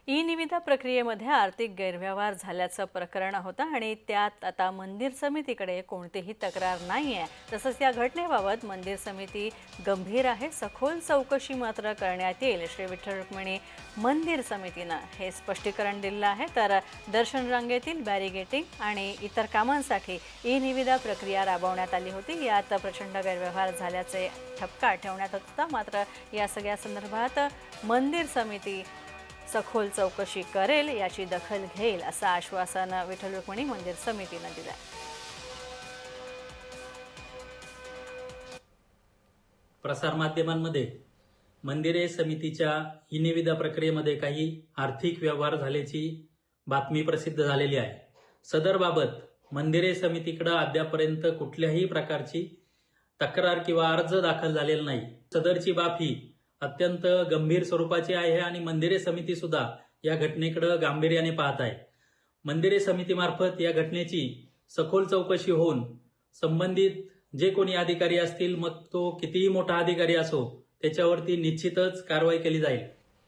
E निविदा प्रक्रियेमध्ये आर्थिक गैरव्यवहार झाल्याचं प्रकरण होतं आणि त्यात आता मंदिर समितीकडे कोणतीही तक्रार नाहीये। तसंच या घटनेबाबत मंदिर समिती गंभीर आहे, सखोल चौकशी मात्र करण्यात येईल। श्री विठ्ठल रुक्मिणी मंदिर समितीनं हे स्पष्टीकरण दिलं आहे। तर दर्शन रांगेतील बॅरिगेटिंग आणि इतर कामांसाठी ई निविदा प्रक्रिया राबवण्यात आली होती। यात प्रचंड गैरव्यवहार झाल्याचे ठपका ठेवण्यात होता। मात्र या सगळ्या संदर्भात मंदिर समिती सखोल चौकशी करेल, याची दखल घेईल असं आश्वासन विठ्ठल रुक्मिणी मंदिर समितीनं दिलं। प्रसार माध्यमांमध्ये मंदिरे समितीच्या ई निविदा प्रक्रियेमध्ये काही आर्थिक व्यवहार झाल्याची बातमी प्रसिद्ध झालेली आहे। सदर बाबत मंदिरे समितीकडे अद्यापर्यंत कुठल्याही प्रकारची तक्रार किंवा अर्ज दाखल झालेला नाही। सदरची बाब ही अत्यंत गंभीर स्वरूपाची आहे आणि मंदिरे समिती सुद्धा या घटनेकडे गांभीर्याने पाहत आहे। मंदिरे समितीमार्फत या घटनेची सखोल चौकशी होऊन संबंधित जे कोणी अधिकारी असतील, मग तो कितीही मोठा अधिकारी असो, त्याच्यावरती निश्चितच कारवाई केली जाईल।